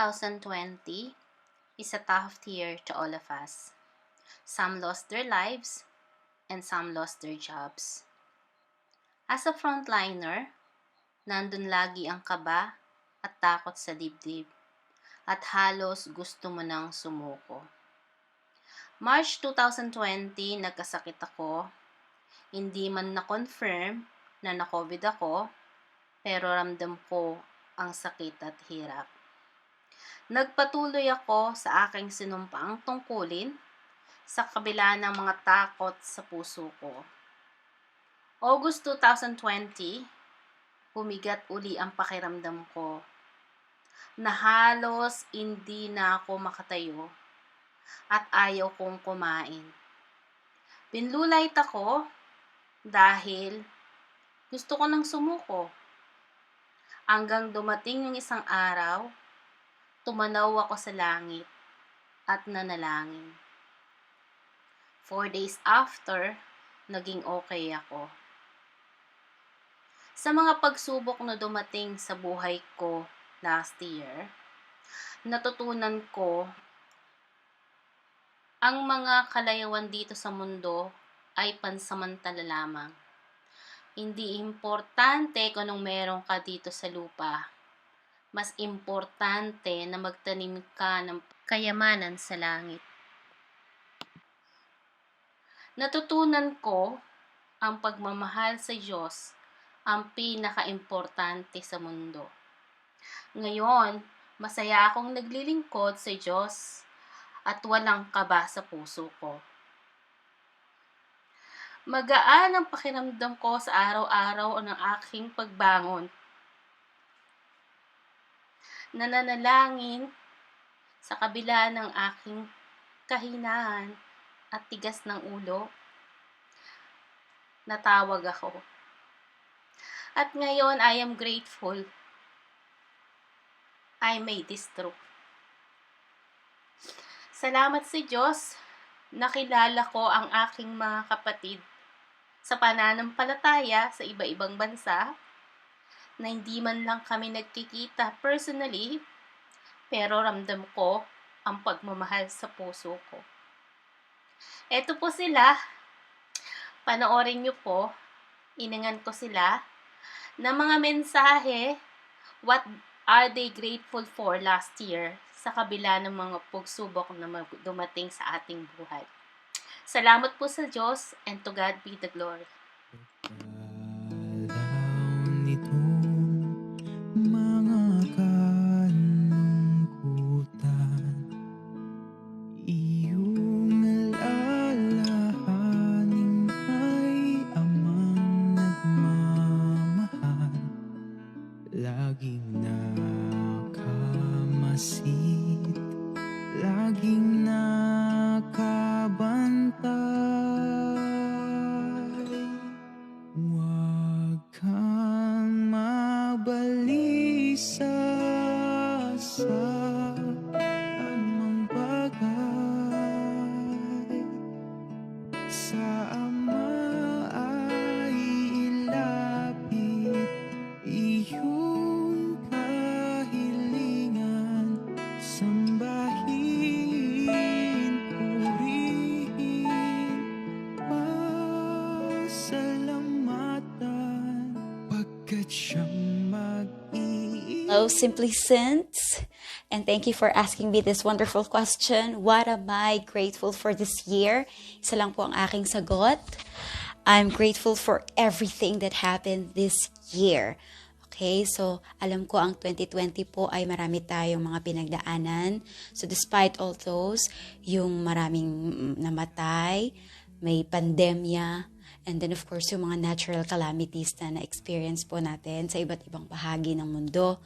2020 is a tough year to all of us. Some lost their lives and some lost their jobs. As a frontliner, nandun lagi ang kaba at takot sa dibdib at halos gusto mo nang sumuko. March 2020, nagkasakit ako. Hindi man na-confirm na na-COVID ako, pero ramdam ko ang sakit at hirap. Nagpatuloy ako sa aking sinumpaang tungkulin sa kabila ng mga takot sa puso ko. August 2020, bumigat uli ang pakiramdam ko na halos hindi na ako makatayo at ayaw kong kumain. Pinlulight ako dahil gusto ko nang sumuko. Hanggang dumating yung isang araw, tumanaw ako sa langit at nanalangin. 4 days after, naging okay ako. Sa mga pagsubok na dumating sa buhay ko last year, natutunan ko ang mga kalayawan dito sa mundo ay pansamantala lamang. Hindi importante kung anong meron ka dito sa lupa. Mas importante na magtanim ka ng kayamanan sa langit. Natutunan ko ang pagmamahal sa Diyos ang pinaka-importante sa mundo. Ngayon, masaya akong naglilingkod sa Diyos at walang kaba sa puso ko. Magaan ang pakiramdam ko sa araw-araw ng aking pagbangon. Nananalangin sa kabila ng aking kahinaan at tigas ng ulo. Natawag ako. At ngayon, I am grateful I made this through. Salamat sa Diyos, nakilala ko ang aking mga kapatid sa pananampalataya sa iba-ibang bansa na hindi man lang kami nagkikita personally, pero ramdam ko ang pagmamahal sa puso ko. Eto po sila, panoorin niyo po, iningan ko sila na mga mensahe, what are they grateful for last year sa kabila ng mga pagsubok na dumating sa ating buhay. Salamat po sa Diyos, and to God be the glory. Mga kalungkutan, iyong alalahanin ay amang nagmamahal, laging nakamasid, laging nakabantay. Huwag kang mabalisa sa anumang bagay. Sa Ama ay ilapit iyong kahilingan, sambahin, purihin, pasalamatan, pagkat siyang mag-iingat. Hello, Simply Synth, and thank you for asking me this wonderful question. What am I grateful for this year? Isa lang po ang aking sagot. I'm grateful for everything that happened this year. Okay, so alam ko ang 2020 po ay marami tayong mga pinagdaanan. So despite all those, yung maraming namatay, may pandemya, and then of course yung mga natural calamities na na-experience po natin sa iba't ibang bahagi ng mundo.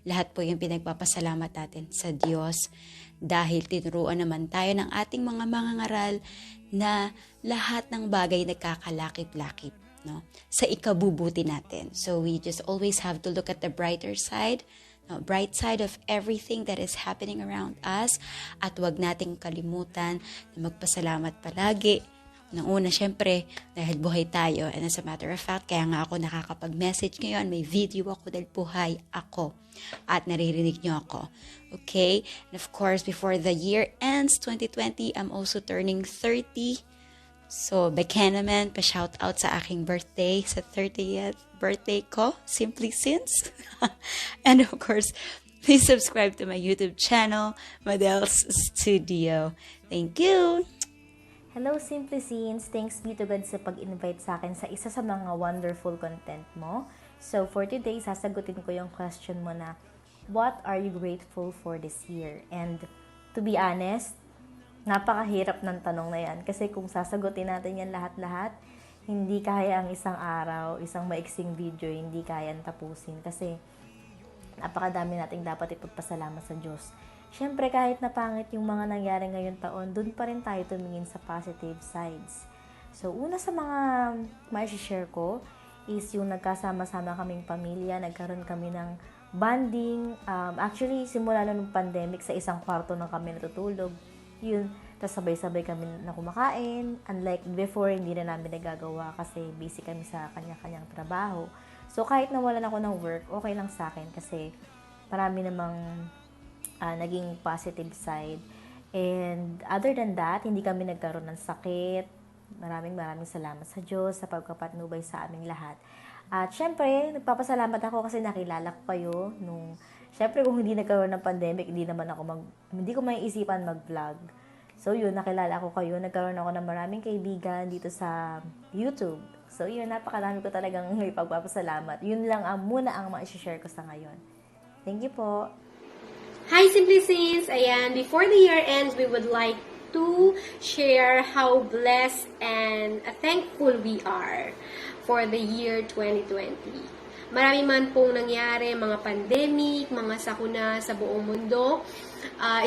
Lahat po yung pinagpapasalamat natin sa Diyos dahil tinuruan naman tayo ng ating mga mangangaral na lahat ng bagay nagkakalakip-lakip, no? Sa ikabubuti natin. So we just always have to look at the brighter side, no? Bright side of everything that is happening around us, at wag nating kalimutan na magpasalamat palagi, Nang una, syempre, dahil buhay tayo. And as a matter of fact, kaya nga ako nakakapag-message ngayon. May video ako dahil buhay ako. At naririnig niyo ako. Okay? And of course, before the year ends, 2020, I'm also turning 30. So, baka naman, pa-shout out sa aking birthday, sa 30th birthday ko, Simply Since. And of course, please subscribe to my YouTube channel, Madel's Studio. Thank you! Hello, Simply Scenes. Thanks be to God sa pag-invite sa akin sa isa sa mga wonderful content mo. So, for today, sasagutin ko yung question mo na, what are you grateful for this year? And to be honest, napakahirap ng tanong na yan. Kasi kung sasagutin natin yan lahat-lahat, hindi kaya ang isang araw, isang maiksing video, hindi kaya tapusin. Kasi napakadami nating dapat ipagpasalamat sa Diyos. Siyempre, kahit napangit yung mga nangyari ngayon taon, dun pa rin tayo tumingin sa positive sides. So, una sa mga ma-share ko is yung nagkasama-sama kaming pamilya, nagkaroon kami ng bonding. Actually, simula nung pandemic, sa isang kwarto na kami natutulog. Yun, tapos sabay-sabay kami na kumakain. Unlike before, hindi na namin nagagawa kasi busy kami sa kanya-kanyang trabaho. So, kahit nawalan ako ng work, okay lang sa akin kasi marami namang naging positive side. And other than that, hindi kami nagkaroon ng sakit. Maraming salamat sa Diyos sa pagkapatnubay sa aming lahat. At syempre, nagpapasalamat ako kasi nakilala ko kayo nung, syempre kung hindi nagkaroon ng pandemic, hindi ko maiisipan mag-vlog. So yun, nakilala ko kayo, nagkaroon ako ng maraming kaibigan dito sa YouTube. So yun, napakarami ko talagang ipagpapasalamat. Yun lang muna ang ma-share ko sa ngayon. Thank you po. Hi, Simply Saints! Ayan, before the year ends, we would like to share how blessed and thankful we are for the year 2020. Marami man pong nangyari, mga pandemic, mga sakuna sa buong mundo,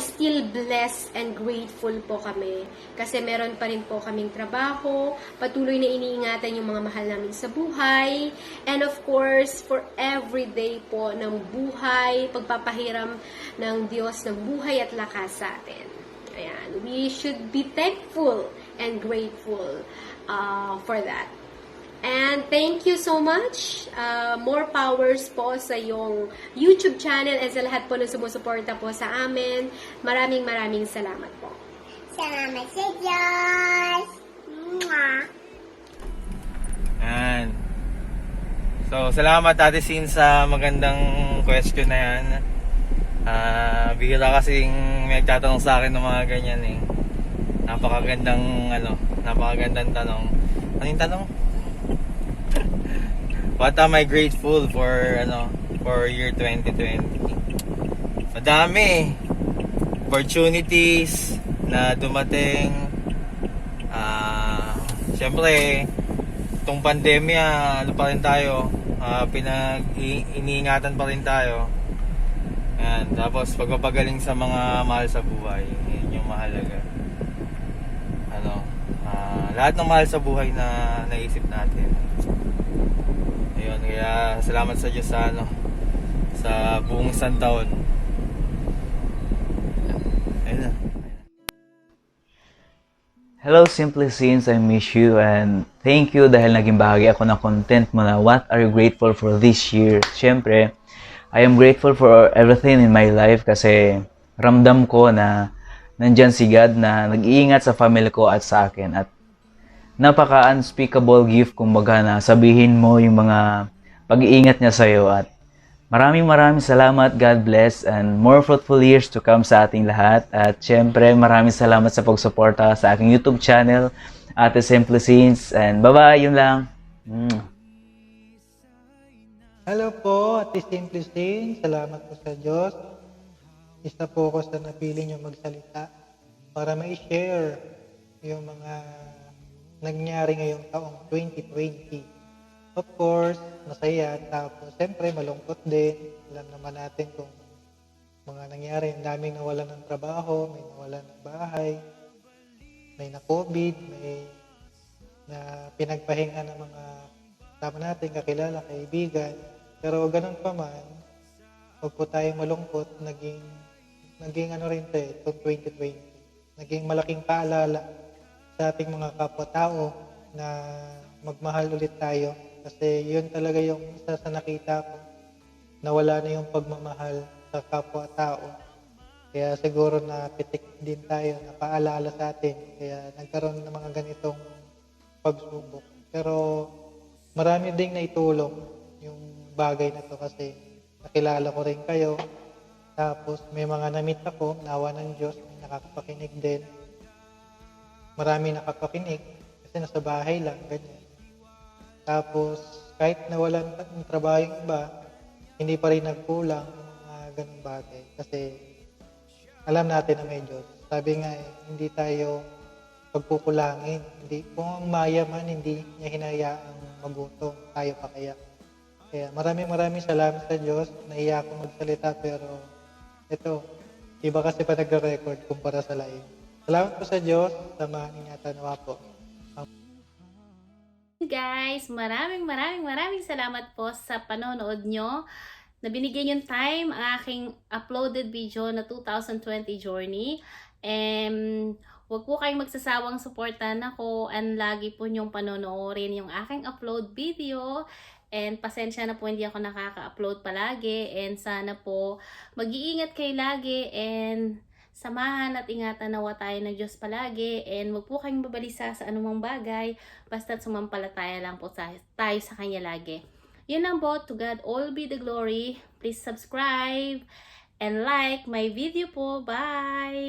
still blessed and grateful po kami. Kasi meron pa rin po kaming trabaho, patuloy na iniingatan yung mga mahal namin sa buhay, and of course, for everyday po ng buhay, pagpapahiram ng Diyos ng buhay at lakas sa atin. Ayan, we should be thankful and grateful for that. And thank you so much. More powers po sa iyong YouTube channel and sa lahat po na sumusuporta po sa amin. Maraming salamat po. Salamat sa Diyos! Mwah! Yan. So, salamat Ate Sin sa magandang question na yan. Bihira kasing may nagtatanong sa akin ng mga ganyan eh. Napakagandang tanong. Ano yung tanong? What am I grateful for year 2020? Madami opportunities na dumating. Siyempre, itong pandemya, pa rin tayo, iniingatan pa rin tayo. Yan, tapos pagpapagaling sa mga mahal sa buhay, yun yung mahalaga. Lahat ng mahal sa buhay na naisip natin. Ayun, kaya salamat sa Diyos sa buong isang taon. Ayun na. Hello Simply Since, I miss you and thank you dahil naging bahagi ako ng content mo na what are you grateful for this year. Siyempre, I am grateful for everything in my life kasi ramdam ko na nandyan si God na nag-iingat sa family ko at sa akin at napaka-unspeakable gift kumbaga na sabihin mo yung mga pag-iingat niya sa'yo at maraming salamat, God bless and more fruitful years to come sa ating lahat at syempre maraming salamat sa pagsuporta sa aking YouTube channel Ate Simply Scenes and bye-bye, yun lang. Hello po, Ate Simply Scenes, salamat po sa Diyos. Isa po ako sa napili niyo magsalita para ma-share yung mga nangyari ngayong taong 2020. Of course, masaya. Tapos, siyempre, malungkot din. Alam naman natin kung mga nangyari. Ang daming nawalan ng trabaho, may nawalan ng bahay, may na-COVID, may na pinagpahinga ng mga tama natin, kakilala, kaibigan. Pero ganun pa man, huwag po tayong malungkot. Naging ano rin ito, itong 2020. Naging malaking paalala sa ating mga kapwa-tao na magmahal ulit tayo. Kasi yun talaga yung isa sa nakita ko, na wala na yung pagmamahal sa kapwa-tao. Kaya siguro na pitik din tayo, na paalala sa atin. Kaya nagkaroon ng mga ganitong pagsubok. Pero marami ding naitulong yung bagay na to kasi nakilala ko rin kayo. Tapos may mga namit ako, nawa ng Diyos, may nakakapakinig din. Marami nakapakinig kasi nasa bahay lang, ganyan. Tapos kahit nawalan ng trabaho yung iba, hindi pa rin nagkulang yung mga ganung bagay. Kasi alam natin na may Diyos. Sabi nga hindi tayo pagkukulangin. Hindi, kung ang mayaman, hindi niya hinayaang magutom. Tayo pa kaya. Kaya maraming salamat sa Diyos. Naiya ako magsalita pero ito, iba kasi pa nagre-record kumpara sa live. Salamat po sa Diyos. Samahan ingatan nawa po. Guys, maraming salamat po sa panonood nyo. Na binigyan yung time ang aking uploaded video na 2020 journey. Huwag po kayong magsasawang suportahan ako and lagi po nyong panonoorin yung aking upload video. And pasensya na po hindi ako nakaka-upload palagi. And sana po mag-iingat kayo lagi and samahan at ingatan nawa tayo ng Diyos palagi. And huwag po kayong babalisa sa anumang bagay. Basta't sumampalataya lang po tayo sa Kanya lagi. Yun lang po. To God all be the glory. Please subscribe and like my video po. Bye!